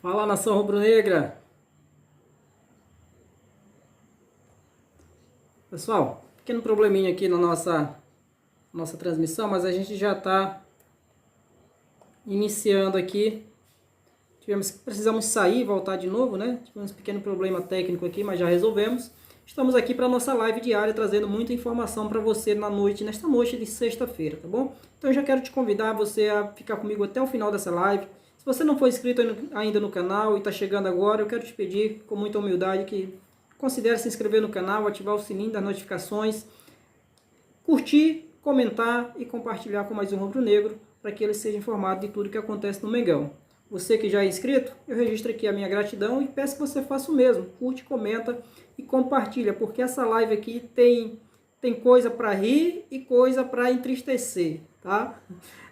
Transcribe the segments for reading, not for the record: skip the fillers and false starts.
Fala, nação rubro-negra. Pessoal, pequeno probleminha aqui na nossa transmissão, mas a gente já está iniciando aqui. Precisamos sair e voltar de novo, né? Tivemos um pequeno problema técnico aqui, mas já resolvemos. Estamos aqui para a nossa live diária, trazendo muita informação para você nesta noite de sexta-feira, tá bom? Então eu já quero te convidar você a ficar comigo até o final dessa live. Se você não for inscrito ainda no canal e está chegando agora, eu quero te pedir com muita humildade que considere se inscrever no canal, ativar o sininho das notificações, curtir, comentar e compartilhar com mais um rubro-negro para que ele seja informado de tudo que acontece no Mengão. Você que já é inscrito, eu registro aqui a minha gratidão e peço que você faça o mesmo. Curte, comenta e compartilha, porque essa live aqui tem coisa para rir e coisa para entristecer, tá?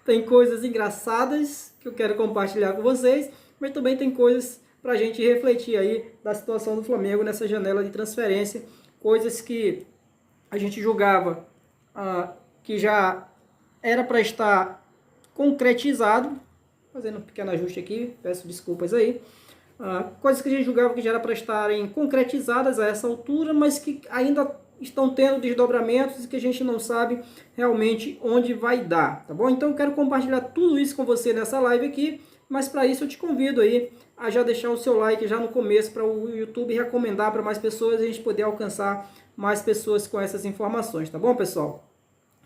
Tem coisas engraçadas que eu quero compartilhar com vocês, mas também tem coisas para a gente refletir aí da situação do Flamengo nessa janela de transferência, coisas que a gente julgava que já era para estar concretizado, fazendo um pequeno ajuste aqui, peço desculpas aí, coisas que a gente julgava que já era para estarem concretizadas a essa altura, mas que ainda estão tendo desdobramentos e que a gente não sabe realmente onde vai dar, tá bom? Então eu quero compartilhar tudo isso com você nessa live aqui, mas para isso eu te convido aí a já deixar o seu like já no começo para o YouTube recomendar para mais pessoas e a gente poder alcançar mais pessoas com essas informações, tá bom, pessoal?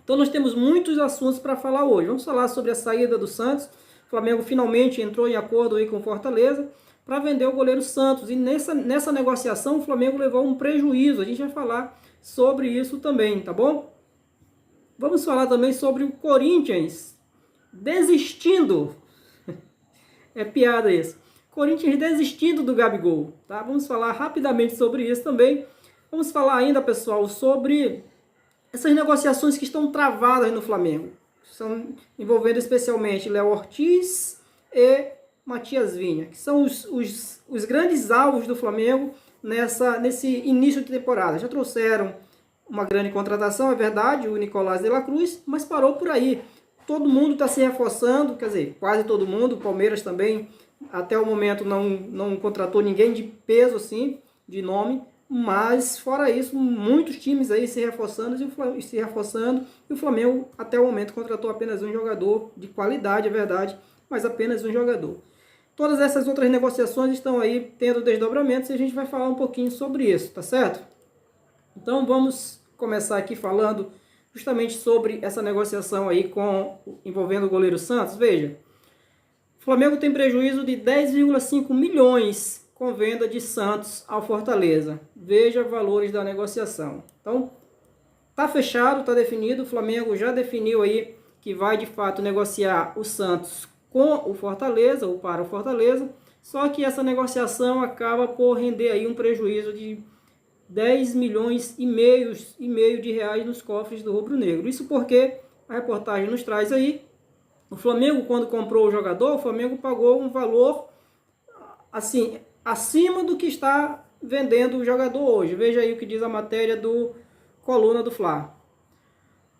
Então nós temos muitos assuntos para falar hoje. Vamos falar sobre a saída do Santos. O Flamengo finalmente entrou em acordo aí com o Fortaleza para vender o goleiro Santos. E nessa negociação o Flamengo levou um prejuízo. A gente vai falar sobre isso também, tá bom? Vamos falar também sobre o Corinthians desistindo. É piada isso. Corinthians desistindo do Gabigol, tá? Vamos falar rapidamente sobre isso também. Vamos falar ainda, pessoal, sobre essas negociações que estão travadas no Flamengo. São envolvendo especialmente Léo Ortiz e Matias Vinha, que são os grandes alvos do Flamengo nesse início de temporada. Já trouxeram uma grande contratação, é verdade, o Nicolás de la Cruz, mas parou por aí. Todo mundo está se reforçando, quer dizer, quase todo mundo, o Palmeiras também, até o momento não contratou ninguém de peso assim, de nome, mas fora isso, muitos times aí se reforçando e o Flamengo até o momento contratou apenas um jogador de qualidade, é verdade, mas apenas um jogador. Todas essas outras negociações estão aí tendo desdobramentos e a gente vai falar um pouquinho sobre isso, tá certo? Então vamos começar aqui falando justamente sobre essa negociação aí envolvendo o goleiro Santos. Veja, o Flamengo tem prejuízo de 10,5 milhões com venda de Santos ao Fortaleza. Veja valores da negociação. Então, tá fechado, tá definido. O Flamengo já definiu aí que vai de fato negociar o Santos com o Fortaleza ou para o Fortaleza. Só que essa negociação acaba por render aí um prejuízo de 10 milhões e meio de reais nos cofres do rubro-negro. Isso porque a reportagem nos traz aí, o Flamengo, quando comprou o jogador, o Flamengo pagou um valor assim acima do que está vendendo o jogador hoje. Veja aí o que diz a matéria do Coluna do Fla.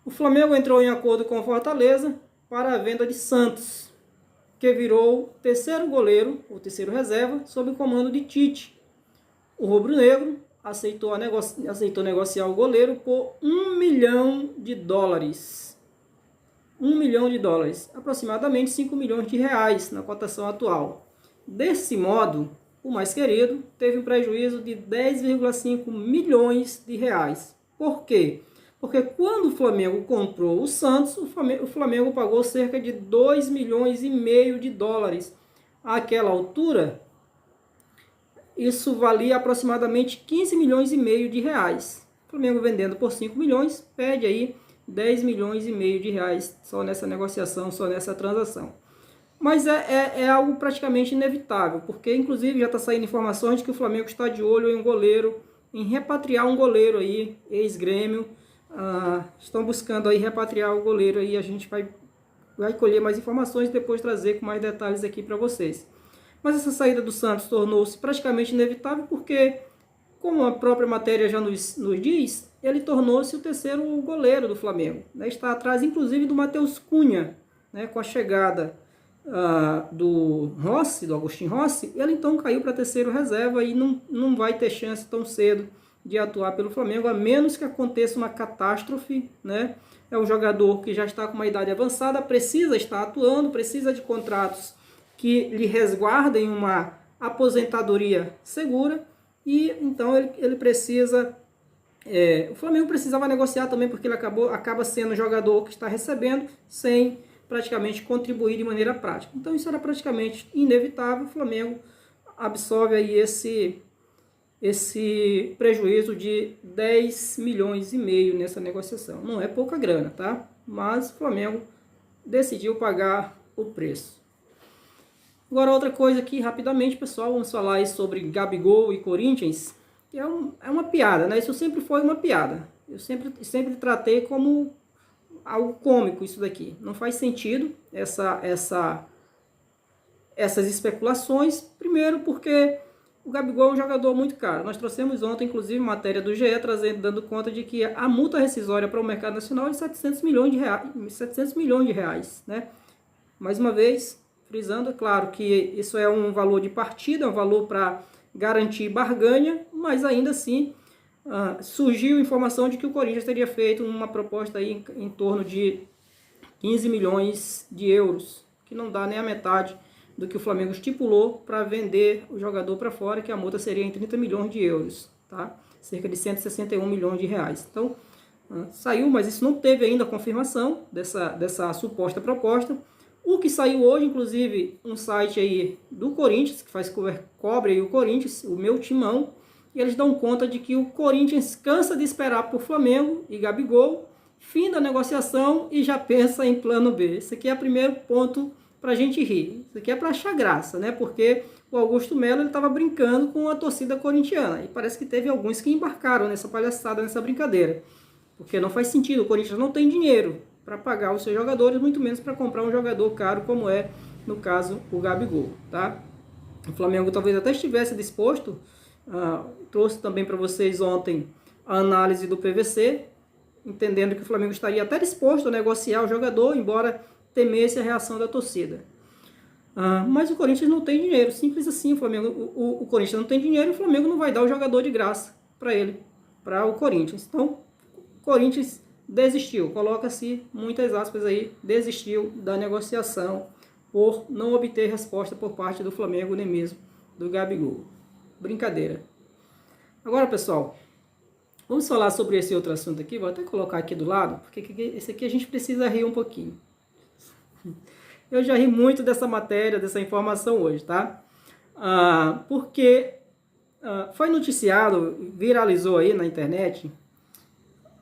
O Flamengo entrou em acordo com o Fortaleza para a venda de Santos, que virou o terceiro goleiro, o terceiro reserva, sob o comando de Tite. O rubro-negro aceitou negociar o goleiro por $1 milhão. $1 milhão, aproximadamente 5 milhões de reais na cotação atual. Desse modo, o mais querido teve um prejuízo de 10,5 milhões de reais. Por quê? Porque quando o Flamengo comprou o Santos, o Flamengo pagou cerca de 2 milhões e meio de dólares. Àquela altura, isso valia aproximadamente 15 milhões e meio de reais. O Flamengo vendendo por 5 milhões, pede aí 10 milhões e meio de reais só nessa negociação, só nessa transação. Mas é algo praticamente inevitável, porque inclusive já está saindo informações de que o Flamengo está de olho em um goleiro, em repatriar um goleiro aí, ex-Grêmio. Estão buscando aí repatriar o goleiro aí, a gente vai colher mais informações e depois trazer com mais detalhes aqui para vocês. Mas essa saída do Santos tornou-se praticamente inevitável porque, como a própria matéria já nos diz, ele tornou-se o terceiro goleiro do Flamengo. Está atrás, inclusive, do Matheus Cunha, né, com a chegada do Rossi, do Agustin Rossi, ele então caiu para terceiro reserva e não vai ter chance tão cedo de atuar pelo Flamengo, a menos que aconteça uma catástrofe, né? É um jogador que já está com uma idade avançada, precisa estar atuando, precisa de contratos que lhe resguardem uma aposentadoria segura, e então ele precisa... o Flamengo precisava negociar também, porque ele acaba sendo um jogador que está recebendo sem praticamente contribuir de maneira prática. Então isso era praticamente inevitável. O Flamengo absorve aí esse prejuízo de 10 milhões e meio nessa negociação. Não é pouca grana, tá? Mas o Flamengo decidiu pagar o preço. Agora outra coisa aqui, rapidamente, pessoal, vamos falar aí sobre Gabigol e Corinthians. É uma piada, né? Isso sempre foi uma piada. Eu sempre tratei como algo cômico isso daqui. Não faz sentido essas especulações. Primeiro porque o Gabigol é um jogador muito caro. Nós trouxemos ontem, inclusive, matéria do GE, dando conta de que a multa rescisória para o mercado nacional é de 700 milhões de reais, né? Mais uma vez, frisando, é claro que isso é um valor de partida, é um valor para garantir barganha, mas ainda assim surgiu informação de que o Corinthians teria feito uma proposta aí em torno de 15 milhões de euros, que não dá nem a metade do que o Flamengo estipulou para vender o jogador para fora, que a multa seria em 30 milhões de euros, tá? Cerca de 161 milhões de reais. Então, saiu, mas isso não teve ainda a confirmação dessa suposta proposta. O que saiu hoje, inclusive, um site aí do Corinthians, que cobre aí o Corinthians, o Meu Timão, e eles dão conta de que o Corinthians cansa de esperar por Flamengo e Gabigol, fim da negociação e já pensa em plano B. Esse aqui é o primeiro ponto para a gente rir. Isso aqui é para achar graça, né? Porque o Augusto Melo estava brincando com a torcida corintiana, e parece que teve alguns que embarcaram nessa palhaçada, nessa brincadeira. Porque não faz sentido, o Corinthians não tem dinheiro para pagar os seus jogadores, muito menos para comprar um jogador caro, como é, no caso, o Gabigol, tá? O Flamengo talvez até estivesse disposto, trouxe também para vocês ontem a análise do PVC, entendendo que o Flamengo estaria até disposto a negociar o jogador, embora temesse a reação da torcida. Mas o Corinthians não tem dinheiro, simples assim. O Corinthians não tem dinheiro e o Flamengo não vai dar o jogador de graça para ele, para o Corinthians. Então, o Corinthians desistiu, coloca-se muitas aspas aí, desistiu da negociação por não obter resposta por parte do Flamengo, nem mesmo do Gabigol. Brincadeira. Agora, pessoal, vamos falar sobre esse outro assunto aqui. Vou até colocar aqui do lado, porque esse aqui a gente precisa rir um pouquinho. Eu já ri muito dessa matéria, dessa informação hoje, tá? Porque foi noticiado, viralizou aí na internet,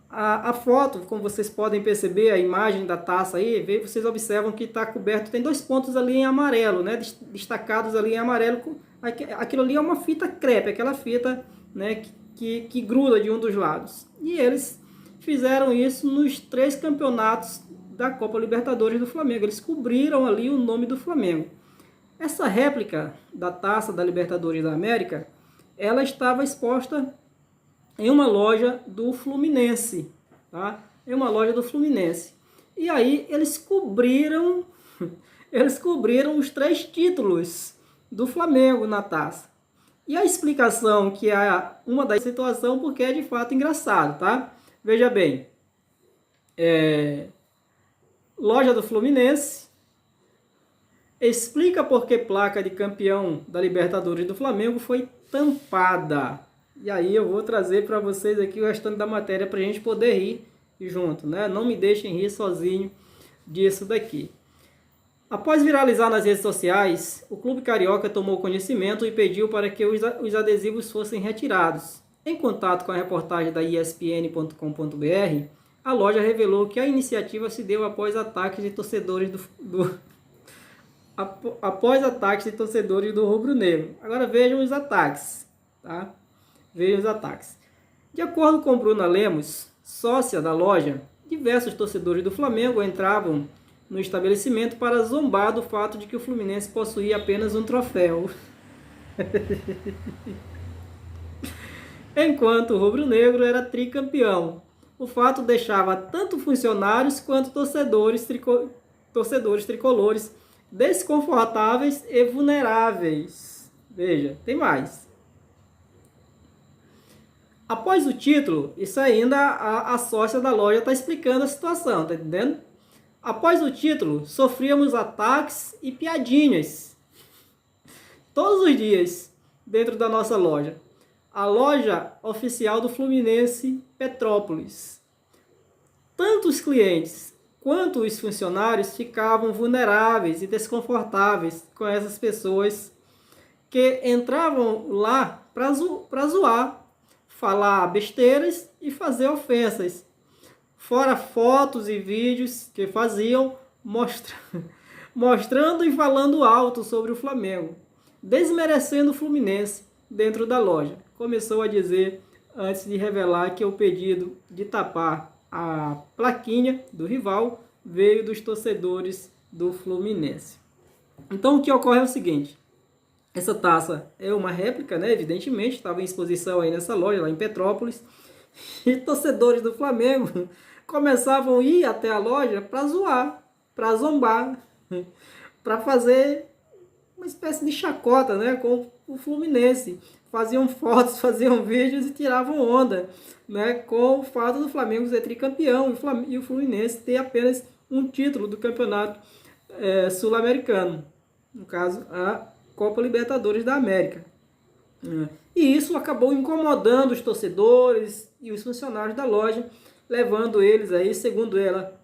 a foto, como vocês podem perceber, a imagem da taça aí, vocês observam que está coberto, tem 2 pontos ali em amarelo, né? Destacados ali em amarelo. Aquilo ali é uma fita crepe, aquela fita, né, que gruda de um dos lados. E eles fizeram isso nos 3 campeonatos da Copa Libertadores do Flamengo. Eles cobriram ali o nome do Flamengo. Essa réplica da taça da Libertadores da América, ela estava exposta em uma loja do Fluminense, tá? Em uma loja do Fluminense. E aí eles cobriram os 3 títulos do Flamengo na taça. E a explicação que é uma das situações, porque é de fato engraçado, tá? Veja bem, loja do Fluminense explica por que placa de campeão da Libertadores do Flamengo foi tampada. E aí eu vou trazer para vocês aqui o restante da matéria para a gente poder rir junto, né? Não me deixem rir sozinho disso daqui. Após viralizar nas redes sociais, o Clube Carioca tomou conhecimento e pediu para que os adesivos fossem retirados. Em contato com a reportagem da ESPN.com.br, a loja revelou que a iniciativa se deu após ataques de torcedores do rubro-negro. Agora vejam os ataques, tá? Vejam os ataques. De acordo com Bruna Lemos, sócia da loja, diversos torcedores do Flamengo entravam no estabelecimento para zombar do fato de que o Fluminense possuía apenas um troféu. Enquanto o rubro-negro era tricampeão. O fato deixava tanto funcionários quanto torcedores tricolores desconfortáveis e vulneráveis. Veja, tem mais. Após o título, isso ainda a sócia da loja está explicando a situação, tá entendendo? Após o título, sofríamos ataques e piadinhas todos os dias dentro da nossa loja. A loja oficial do Fluminense Petrópolis. Tanto os clientes quanto os funcionários ficavam vulneráveis e desconfortáveis com essas pessoas que entravam lá para zoar, falar besteiras e fazer ofensas. Fora fotos e vídeos que faziam mostrando e falando alto sobre o Flamengo, desmerecendo o Fluminense dentro da loja. Começou a dizer antes de revelar que o pedido de tapar a plaquinha do rival veio dos torcedores do Fluminense. Então o que ocorre é o seguinte: essa taça é uma réplica, né? Evidentemente, estava em exposição aí nessa loja, lá em Petrópolis. E torcedores do Flamengo começavam a ir até a loja para zoar, para zombar, para fazer uma espécie de chacota, né, com o Fluminense. Faziam fotos, faziam vídeos e tiravam onda, né, com o fato do Flamengo ser tricampeão e o Fluminense ter apenas um título do campeonato sul-americano. No caso, a Copa Libertadores da América. E isso acabou incomodando os torcedores e os funcionários da loja, levando eles aí, segundo ela,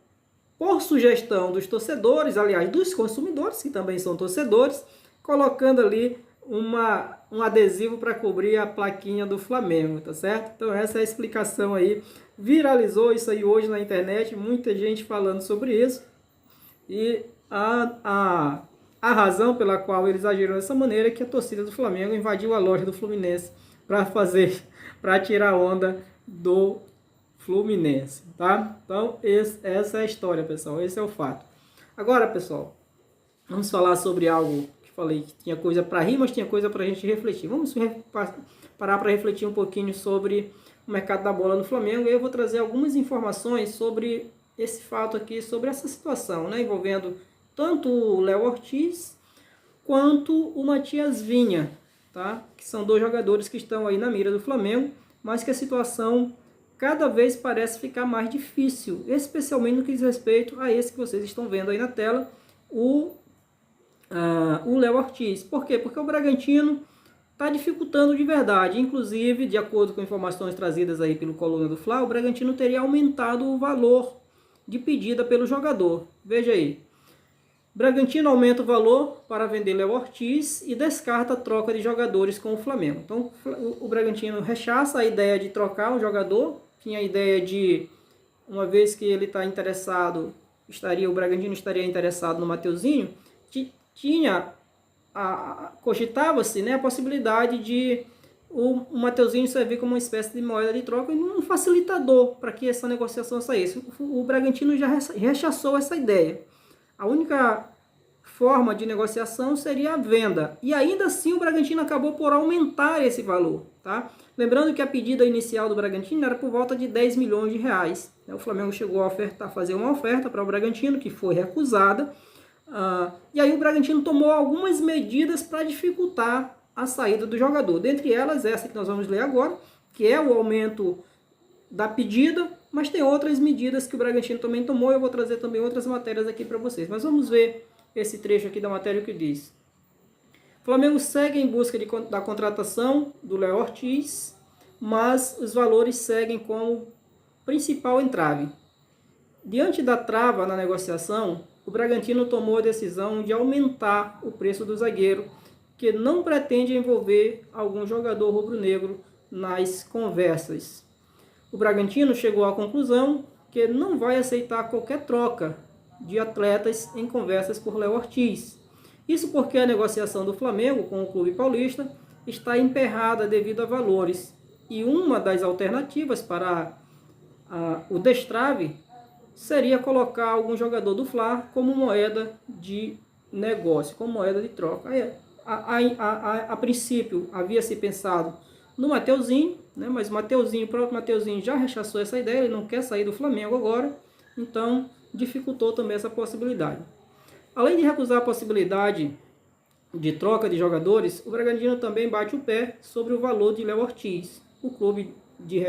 por sugestão dos torcedores, aliás, dos consumidores, que também são torcedores, colocando ali um adesivo para cobrir a plaquinha do Flamengo, tá certo? Então essa é a explicação aí. Viralizou isso aí hoje na internet, muita gente falando sobre isso. E a razão pela qual eles agiram dessa maneira é que a torcida do Flamengo invadiu a loja do Fluminense para tirar onda do Fluminense, tá? Então essa é a história, pessoal, esse é o fato. Agora, pessoal, vamos falar sobre algo que falei que tinha coisa para rir, mas tinha coisa para a gente refletir. Vamos parar para refletir um pouquinho sobre o mercado da bola no Flamengo. E eu vou trazer algumas informações sobre esse fato aqui, sobre essa situação, né, envolvendo tanto o Léo Ortiz quanto o Matias Vinha, tá? Que são dois jogadores que estão aí na mira do Flamengo, mas que a situação cada vez parece ficar mais difícil, especialmente no que diz respeito a esse que vocês estão vendo aí na tela, o Léo Ortiz. Por quê? Porque o Bragantino está dificultando de verdade. Inclusive, de acordo com informações trazidas aí pelo Coluna do Fla, o Bragantino teria aumentado o valor de pedida pelo jogador. Veja aí. Bragantino aumenta o valor para vender Léo Ortiz e descarta a troca de jogadores com o Flamengo. Então, o Bragantino rechaça a ideia de trocar um jogador. Tinha a ideia de, uma vez que ele está interessado, o Bragantino estaria interessado no Mateuzinho, cogitava-se, né, a possibilidade de o Mateuzinho servir como uma espécie de moeda de troca e um facilitador para que essa negociação saísse. O Bragantino já rechaçou essa ideia. A única forma de negociação seria a venda. E ainda assim o Bragantino acabou por aumentar esse valor, tá? Lembrando que a pedida inicial do Bragantino era por volta de 10 milhões de reais. O Flamengo chegou a fazer uma oferta para o Bragantino, que foi recusada. E aí o Bragantino tomou algumas medidas para dificultar a saída do jogador. Dentre elas, essa que nós vamos ler agora, que é o aumento da pedida, mas tem outras medidas que o Bragantino também tomou. Eu vou trazer também outras matérias aqui para vocês. Mas vamos ver esse trecho aqui da matéria que diz: o Flamengo segue em busca da contratação do Léo Ortiz, mas os valores seguem como principal entrave. Diante da trava na negociação, o Bragantino tomou a decisão de aumentar o preço do zagueiro, que não pretende envolver algum jogador rubro-negro nas conversas. O Bragantino chegou à conclusão que não vai aceitar qualquer troca de atletas em conversas por Léo Ortiz. Isso porque a negociação do Flamengo com o clube paulista está emperrada devido a valores. E uma das alternativas para o destrave seria colocar algum jogador do Fla como moeda de negócio, como moeda de troca. A princípio havia-se pensado no Mateuzinho, né? Mas o próprio Mateuzinho já rechaçou essa ideia, ele não quer sair do Flamengo agora, então dificultou também essa possibilidade. Além de recusar a possibilidade de troca de jogadores, o Bragantino também bate o pé sobre o valor de Léo Ortiz. O clube de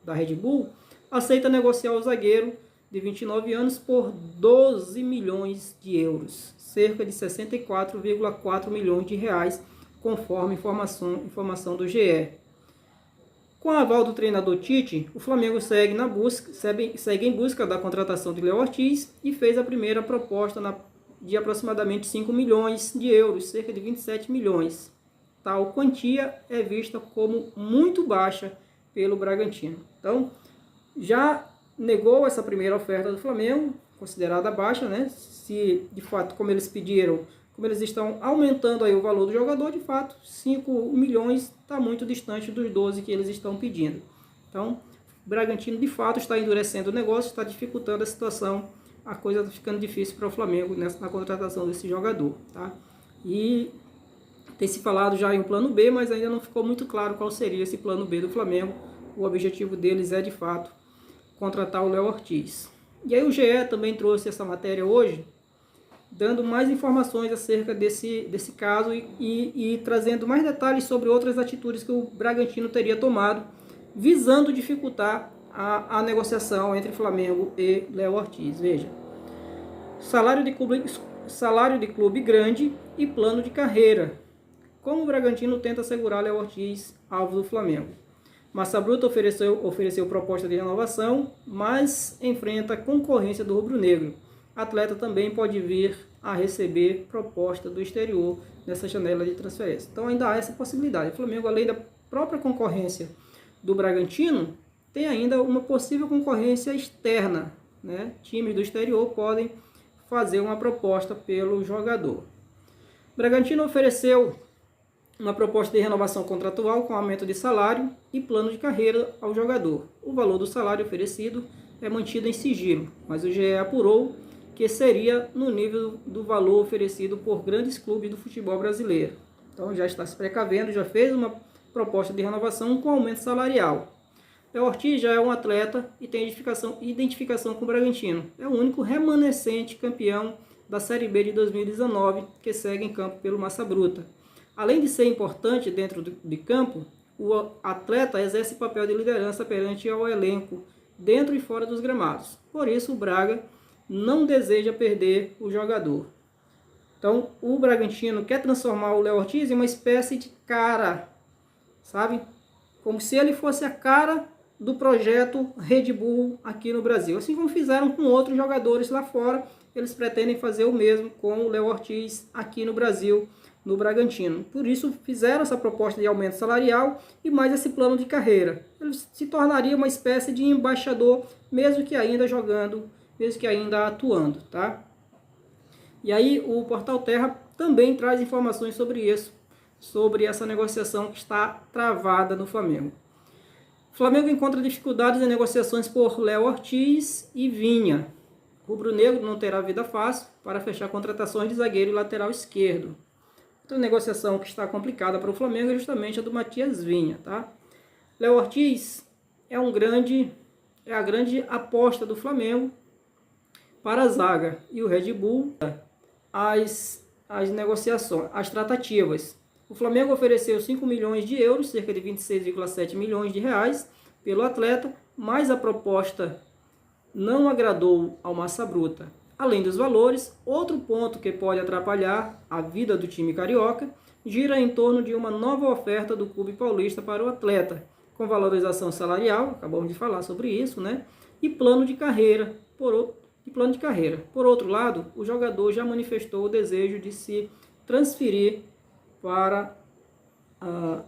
da Red Bull, aceita negociar o zagueiro de 29 anos por 12 milhões de euros, cerca de 64,4 milhões de reais, conforme informação do GE. Com a aval do treinador Tite, o Flamengo segue em busca da contratação de Léo Ortiz e fez a primeira proposta de aproximadamente 5 milhões de euros, cerca de 27 milhões. Tal quantia é vista como muito baixa pelo Bragantino. Então, já negou essa primeira oferta do Flamengo, considerada baixa, né? Se de fato, como eles pediram, como eles estão aumentando aí o valor do jogador, de fato, 5 milhões está muito distante dos 12 que eles estão pedindo. Então, o Bragantino de fato está endurecendo o negócio, está dificultando a situação, a coisa está ficando difícil para o Flamengo na contratação desse jogador, tá? E tem se falado já em um plano B, mas ainda não ficou muito claro qual seria esse plano B do Flamengo. O objetivo deles é, de fato, contratar o Léo Ortiz. E aí o GE também trouxe essa matéria hoje, dando mais informações acerca desse caso e trazendo mais detalhes sobre outras atitudes que o Bragantino teria tomado, visando dificultar a negociação entre Flamengo e Léo Ortiz. Veja, salário de clube grande e plano de carreira. Como o Bragantino tenta assegurar Léo Ortiz, alvo do Flamengo. Massa Bruta ofereceu proposta de renovação, mas enfrenta concorrência do rubro-negro. Atleta também pode vir a receber proposta do exterior nessa janela de transferência. Então ainda há essa possibilidade. O Flamengo, além da própria concorrência do Bragantino, tem ainda uma possível concorrência externa, né? Times do exterior podem fazer uma proposta pelo jogador. O Bragantino ofereceu uma proposta de renovação contratual com aumento de salário e plano de carreira ao jogador. O valor do salário oferecido é mantido em sigilo, mas o GE apurou que seria no nível do valor oferecido por grandes clubes do futebol brasileiro. Então já está se precavendo, já fez uma proposta de renovação com aumento salarial. Léo Ortiz já é um atleta e tem identificação com o Bragantino. É o único remanescente campeão da Série B de 2019 que segue em campo pelo Massa Bruta. Além de ser importante dentro de campo, o atleta exerce papel de liderança perante ao elenco, dentro e fora dos gramados. Por isso, o Braga não deseja perder o jogador. Então, o Bragantino quer transformar o Léo Ortiz em uma espécie de cara, sabe? Como se ele fosse a cara do projeto Red Bull aqui no Brasil. Assim como fizeram com outros jogadores lá fora, eles pretendem fazer o mesmo com o Léo Ortiz aqui no Brasil, no Bragantino. Por isso fizeram essa proposta de aumento salarial e mais esse plano de carreira. Ele se tornaria uma espécie de embaixador, mesmo que ainda jogando, mesmo que ainda atuando, tá? E aí o Portal Terra também traz informações sobre isso, sobre essa negociação que está travada no Flamengo. O Flamengo encontra dificuldades em negociações por Léo Ortiz e Vinha. O rubro-negro não terá vida fácil para fechar contratações de zagueiro e lateral esquerdo. Outra negociação que está complicada para o Flamengo é justamente a do Matias Vinha, tá? Léo Ortiz é a grande aposta do Flamengo para a zaga e o Red Bull as negociações, as tratativas. O Flamengo ofereceu 5 milhões de euros, cerca de 26,7 milhões de reais, pelo atleta, mas a proposta não agradou ao Massa Bruta. Além dos valores, outro ponto que pode atrapalhar a vida do time carioca gira em torno de uma nova oferta do clube paulista para o atleta, com valorização salarial, acabamos de falar sobre isso, né? E plano de carreira. Por outro lado, o jogador já manifestou o desejo de se transferir para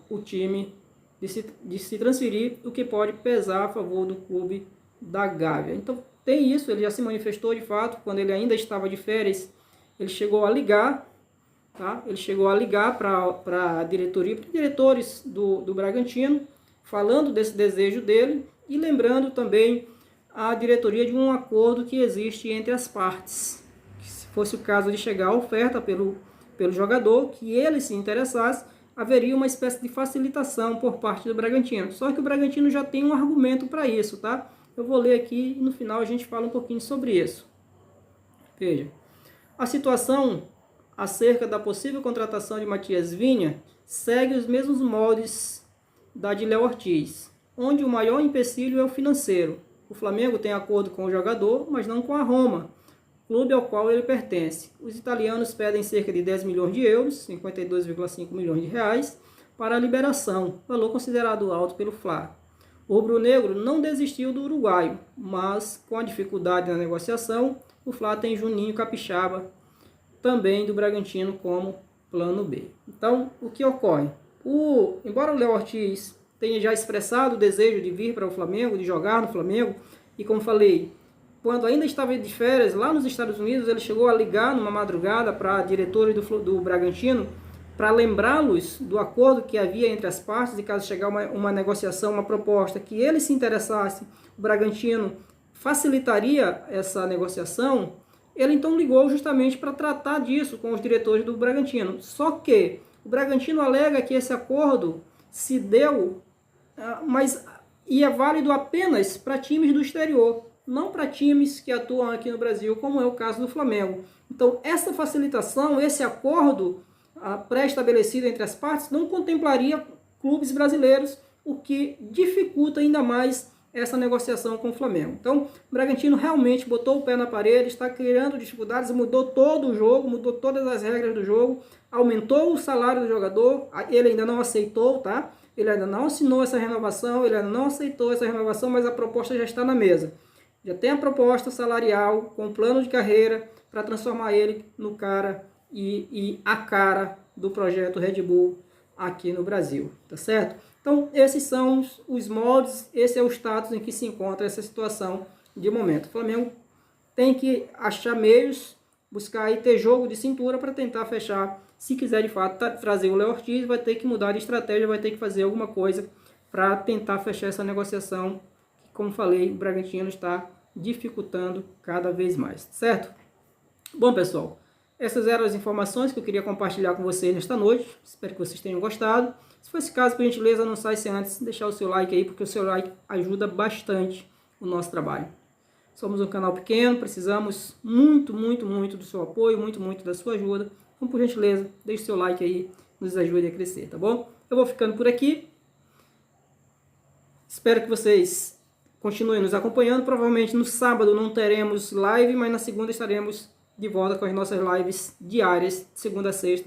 o time, de se transferir, o que pode pesar a favor do clube da Gávea. Então, tem isso, ele já se manifestou de fato, quando ele ainda estava de férias, ele chegou a ligar, tá? Ele chegou a ligar para a diretoria, para os diretores do Bragantino, falando desse desejo dele e lembrando também a diretoria de um acordo que existe entre as partes. Se fosse o caso de chegar a oferta pelo jogador, que ele se interessasse, haveria uma espécie de facilitação por parte do Bragantino. Só que o Bragantino já tem um argumento para isso, tá? Eu vou ler aqui e no final a gente fala um pouquinho sobre isso. Veja, A situação acerca da possível contratação de Matias Vinha segue os mesmos moldes da de Léo Ortiz, onde o maior empecilho é o financeiro. O Flamengo tem acordo com o jogador, mas não com a Roma, clube ao qual ele pertence. Os italianos pedem cerca de 10 milhões de euros, 52,5 milhões de reais, para a liberação, valor considerado alto pelo Fla. O rubro-negro não desistiu do uruguaio, mas com a dificuldade na negociação, o Fla tem Juninho Capixaba, também do Bragantino, como plano B. Então, o que ocorre? Embora o Léo Ortiz tenha já expressado o desejo de vir para o Flamengo, de jogar no Flamengo, e como falei, quando ainda estava de férias lá nos Estados Unidos, ele chegou a ligar numa madrugada para diretores do Bragantino para lembrá-los do acordo que havia entre as partes, e caso chegar uma negociação, uma proposta que ele se interessasse, o Bragantino facilitaria essa negociação. Ele então ligou justamente para tratar disso com os diretores do Bragantino. Só que o Bragantino alega que esse acordo se deu, mas é válido apenas para times do exterior, não para times que atuam aqui no Brasil, como é o caso do Flamengo. Então, essa facilitação, esse acordo pré-estabelecido entre as partes, não contemplaria clubes brasileiros, o que dificulta ainda mais essa negociação com o Flamengo. Então, o Bragantino realmente botou o pé na parede, está criando dificuldades, mudou todo o jogo, mudou todas as regras do jogo, aumentou o salário do jogador, ele ainda não aceitou, tá? Ele ainda não assinou essa renovação, ele ainda não aceitou essa renovação, mas a proposta já está na mesa. Já tem a proposta salarial com plano de carreira para transformar ele no cara e a cara do projeto Red Bull aqui no Brasil, tá certo? Então, esses são os moldes, esse é o status em que se encontra essa situação de momento. O Flamengo tem que achar meios, buscar e ter jogo de cintura para tentar fechar. Se quiser de fato trazer o Léo Ortiz, vai ter que mudar de estratégia, vai ter que fazer alguma coisa para tentar fechar essa negociação, que, como falei, o Bragantino está dificultando cada vez mais, certo? Bom, pessoal, essas eram as informações que eu queria compartilhar com vocês nesta noite. Espero que vocês tenham gostado. Se for esse caso, por gentileza, não sai sem antes deixar o seu like aí, porque o seu like ajuda bastante o nosso trabalho. Somos um canal pequeno, precisamos muito do seu apoio, muito da sua ajuda. Então, por gentileza, deixe o seu like aí, nos ajude a crescer, tá bom? Eu vou ficando por aqui. Espero que vocês continuem nos acompanhando. Provavelmente no sábado não teremos live, mas na segunda estaremos de volta com as nossas lives diárias, de segunda a sexta,